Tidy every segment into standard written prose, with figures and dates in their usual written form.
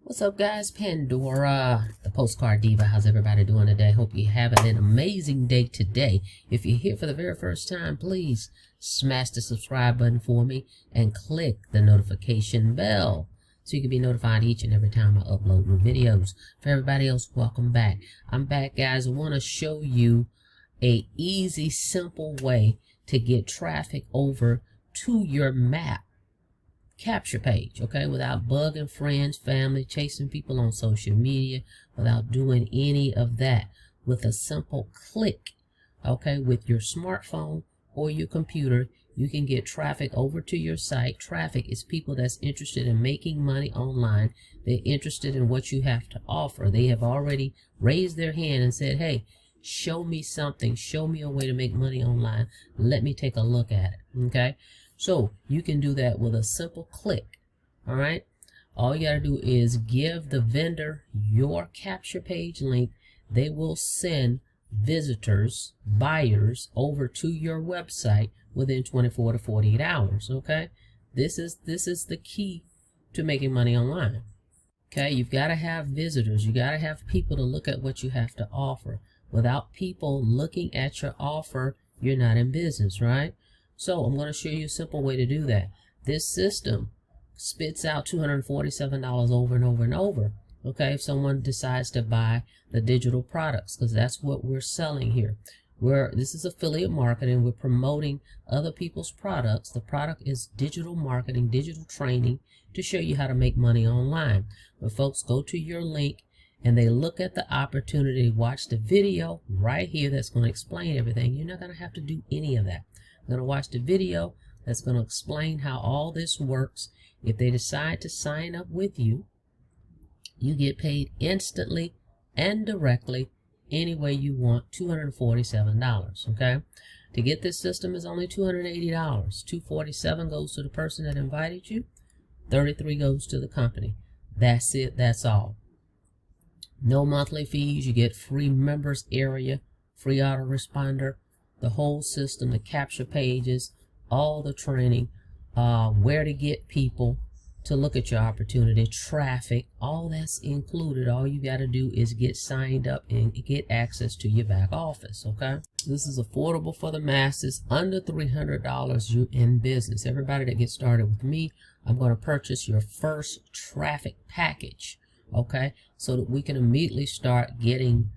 What's up, guys? Pandora, the Postcard Diva. How's everybody doing today? Hope you're having an amazing day today. If you're here for the very first time, please smash the subscribe button for me and click the notification bell so you can be notified each and every time I upload new videos. For everybody else, welcome back. I'm back, guys. I want to show you a easy, simple way to get traffic over to your map capture page, okay, without bugging friends, family, chasing people on social media, without doing any of that. With a simple click, okay, with your smartphone or your computer, you can get traffic over to your site. Traffic is people that's interested in making money online. They're interested in what you have to offer. They have already raised their hand and said, hey, show me something, show me a way to make money online. Let me take a look at it, okay? So you can do that with a simple click. All right, all you gotta do is give the vendor your capture page link. They will send visitors, buyers over to your website within 24 to 48 hours. Okay, this is the key to making money online. Okay, you've got to have visitors. You got to have people to look at what you have to offer. Without people looking at your offer, you're not in business, right? So I'm going to show you a simple way to do that. This system spits out $247 over and over and over. Okay, if someone decides to buy the digital products, because that's what we're selling here. This is affiliate marketing. We're promoting other people's products. The product is digital marketing, digital training to show you how to make money online. But folks go to your link and they look at the opportunity, watch the video right here that's going to explain everything. You're not going to have to do any of that. Going to watch the video that's going to explain how all this works. If they decide to sign up with you, you get paid instantly and directly any way you want. $247. Okay, to get this system is only $280. $247 goes to the person that invited you, $33 goes to the company. That's it. That's all. No monthly fees. You get free members area, free autoresponder, the whole system, the capture pages, all the training, where to get people to look at your opportunity, traffic, all that's included. All you got to do is get signed up and get access to your back office, okay? This is affordable for the masses. Under $300, you're in business. Everybody that gets started with me, I'm going to purchase your first traffic package, okay? So that we can immediately start getting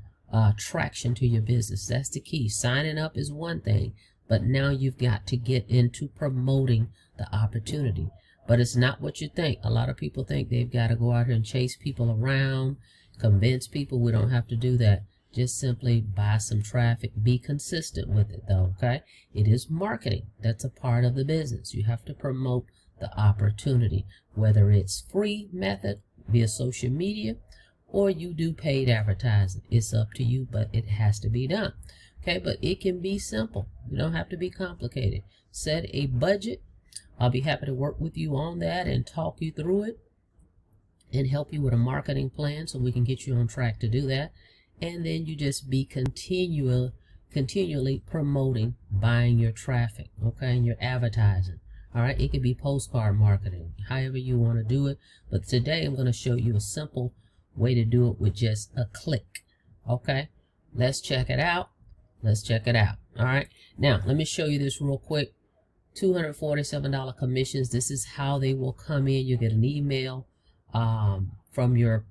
traction to your business. That's the key. Signing up is one thing, but now you've got to get into promoting the opportunity. But it's not what you think. A lot of people think they've got to go out here and chase people around, convince people. We don't have to do that. Just simply buy some traffic. Be consistent with it though, okay? It is marketing. That's a part of the business. You have to promote the opportunity, whether it's free method via social media or you do paid advertising. It's up to you, but it has to be done. Okay, but it can be simple. You don't have to be complicated. Set a budget. I'll be happy to work with you on that and talk you through it and help you with a marketing plan so we can get you on track to do that. And then you just be continually promoting, buying your traffic, okay, and your advertising. All right, it could be postcard marketing, however you want to do it. But today I'm going to show you a simple way to do it with just a click. Okay, let's check it out. Let's check it out. All right, now let me show you this real quick. $247 commissions. This is how they will come in. You get an email from your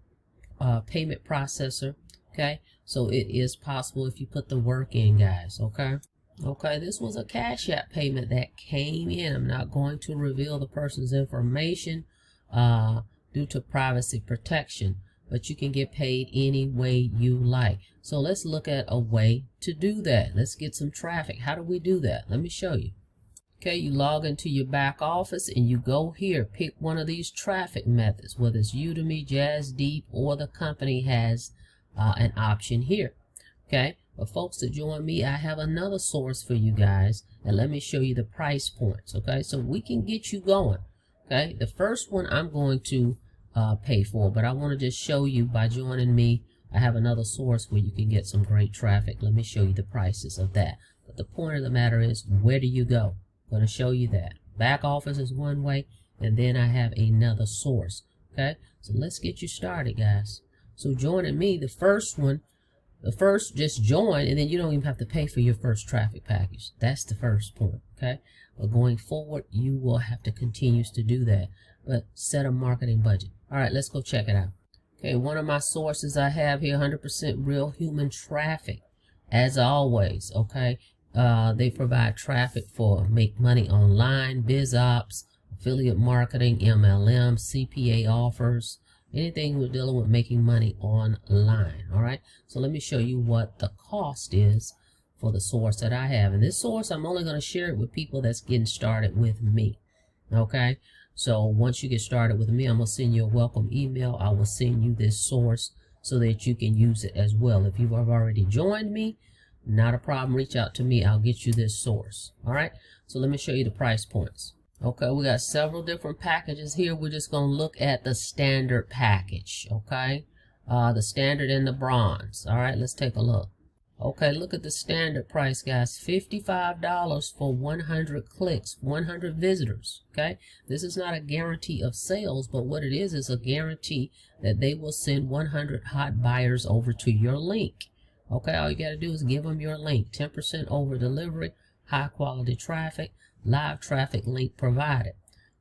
payment processor. Okay, so it is possible if you put the work in, guys. Okay, this was a Cash App payment that came in. I'm not going to reveal the person's information due to privacy protection, but you can get paid any way you like. So let's look at a way to do that. Let's get some traffic. How do we do that? Let me show you. Okay, you log into your back office and you go here, pick one of these traffic methods, whether it's Udemy, Jazzdeep, or the company has an option here. Okay, but folks, to join me, I have another source for you guys, and let me show you the price points. Okay, so we can get you going. Okay, the first one I'm going to pay for, but I want to just show you by joining me. I have another source where you can get some great traffic. Let me show you the prices of that. But the point of the matter is, where do you go? I'm going to show you that. Back office is one way, and then I have another source. Okay, so let's get you started, guys. So joining me, the first, just join, and then you don't even have to pay for your first traffic package. That's the first point, okay? But going forward, you will have to continue to do that. But set a marketing budget. All right, let's go check it out. Okay, one of my sources I have here, 100% real human traffic. As always, okay? They provide traffic for make money online, biz ops, affiliate marketing, MLM, CPA offers, anything we're dealing with making money online. All right, so let me show you what the cost is for the source that I have. And this source, I'm only going to share it with people that's getting started with me. Okay, so once you get started with me, I'm going to send you a welcome email. I will send you this source so that you can use it as well. If you have already joined me, not a problem, reach out to me. I'll get you this source. All right, so let me show you the price points. Okay, we got several different packages here. We're just going to look at the standard package, okay? The standard and the bronze. All right, let's take a look. Okay, look at the standard price, guys. $55 for 100 clicks, 100 visitors, okay? This is not a guarantee of sales, but what it is a guarantee that they will send 100 hot buyers over to your link. Okay, all you got to do is give them your link. 10% over delivery, high quality traffic, live traffic link provided.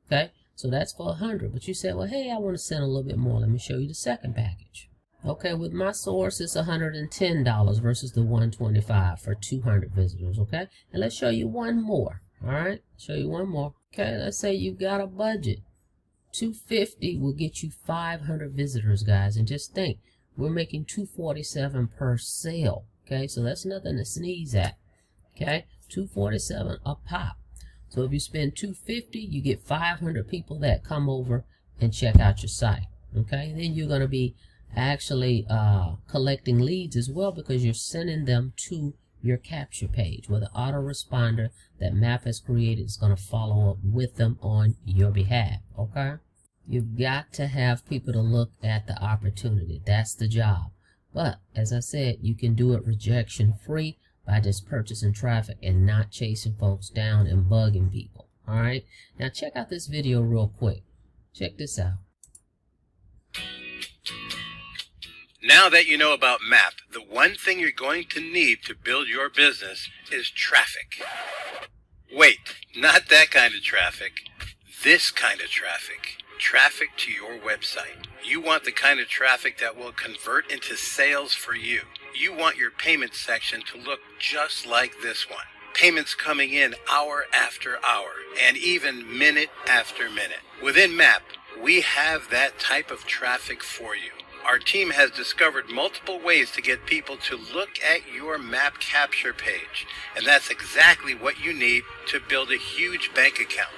Okay, so that's for 100. But you said, well, hey, I want to send a little bit more. Let me show you the second package. Okay, with my source, it's $110 versus the $125 for 200 visitors. Okay, and let's show you one more. All right, show you one more. Okay, let's say you've got a budget. $250 will get you 500 visitors, guys. And just think, we're making $247 per sale. Okay, so that's nothing to sneeze at. Okay, $247 a pop. So if you spend $250, you get 500 people that come over and check out your site. Okay, then you're going to be actually collecting leads as well, because you're sending them to your capture page, where the autoresponder that M.A.P has created is going to follow up with them on your behalf. Okay, you've got to have people to look at the opportunity. That's the job. But as I said, you can do it rejection free by just purchasing traffic and not chasing folks down and bugging people. All right, now check out this video real quick. Check this out. Now that you know about M.A.P, the one thing you're going to need to build your business is traffic. Wait, not that kind of traffic. This kind of traffic. Traffic to your website. You want the kind of traffic that will convert into sales for you. You want your payment section to look just like this one. Payments coming in hour after hour and even minute after minute. Within M.A.P, we have that type of traffic for you. Our team has discovered multiple ways to get people to look at your M.A.P capture page, and that's exactly what you need to build a huge bank account.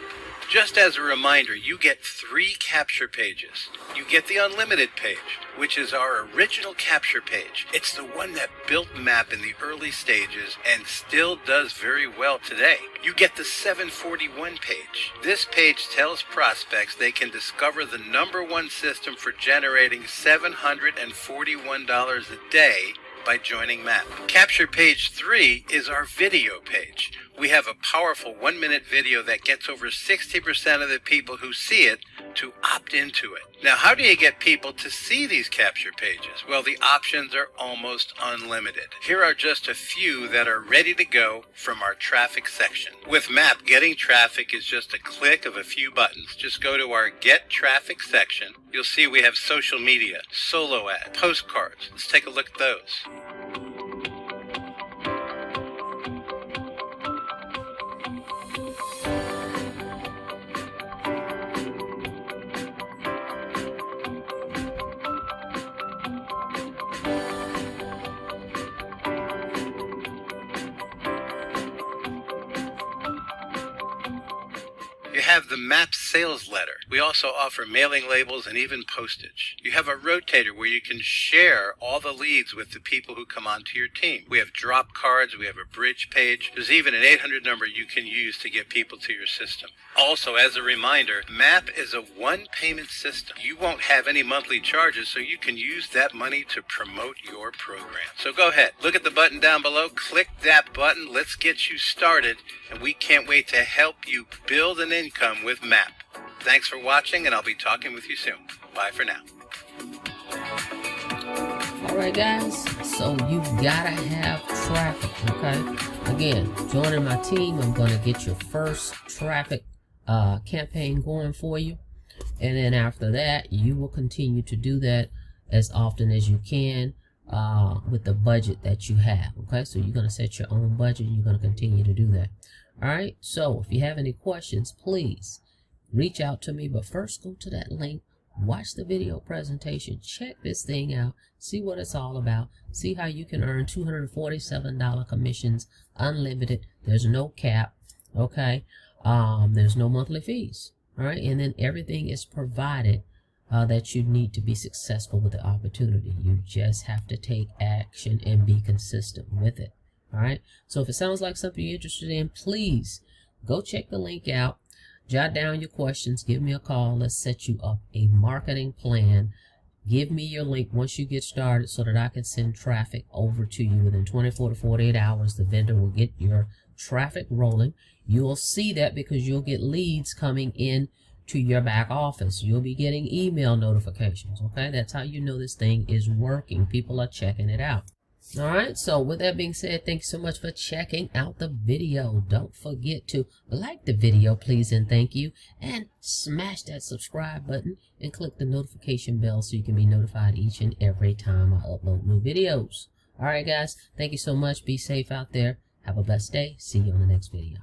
Just as a reminder, you get 3 capture pages. You get the unlimited page, which is our original capture page. It's the one that built M.A.P in the early stages and still does very well today. You get the 741 page. This page tells prospects they can discover the #1 system for generating $741 a day by joining M.A.P. Capture page 3 is our video page. We have a powerful 1-minute video that gets over 60% of the people who see it to opt into it. Now, how do you get people to see these capture pages? Well, the options are almost unlimited. Here are just a few that are ready to go from our traffic section. With M.A.P, getting traffic is just a click of a few buttons. Just go to our Get Traffic section. You'll see we have social media, solo ads, postcards. Let's take a look at those. You have the M.A.P sales letter. We also offer mailing labels and even postage. You have a rotator where you can share all the leads with the people who come onto your team. We have drop cards. We have a bridge page. There's even an 800 number you can use to get people to your system. Also, as a reminder, M.A.P is a one-payment system. You won't have any monthly charges, so you can use that money to promote your program. So go ahead, look at the button down below, click that button, let's get you started, and we can't wait to help you build an income with M.A.P. Thanks for watching, and I'll be talking with you soon. Bye for now. Alright guys, so you've got to have traffic, okay? Again, joining my team, I'm going to get your first traffic campaign going for you. And then after that, you will continue to do that as often as you can with the budget that you have, okay? So you're going to set your own budget and you're going to continue to do that. Alright, so if you have any questions, please reach out to me. But first, go to that link. Watch the video presentation, check this thing out, see what it's all about, see how you can earn $247 commissions, unlimited. There's no cap, okay? There's no monthly fees, all right? And then everything is provided that you need to be successful with the opportunity. You just have to take action and be consistent with it, all right? So if it sounds like something you're interested in, please go check the link out. Jot down your questions, give me a call. Let's set you up a marketing plan. Give me your link once you get started so that I can send traffic over to you within 24 to 48 hours. The vendor will get your traffic rolling. You'll see that because you'll get leads coming in to your back office. You'll be getting email notifications, okay? That's how you know this thing is working. People are checking it out. All right, so with that being said, thanks so much for checking out the video. Don't forget to like the video, please, and thank you. And smash that subscribe button and click the notification bell so you can be notified each and every time I upload new videos. All right, guys, thank you so much. Be safe out there. Have a blessed day. See you on the next video.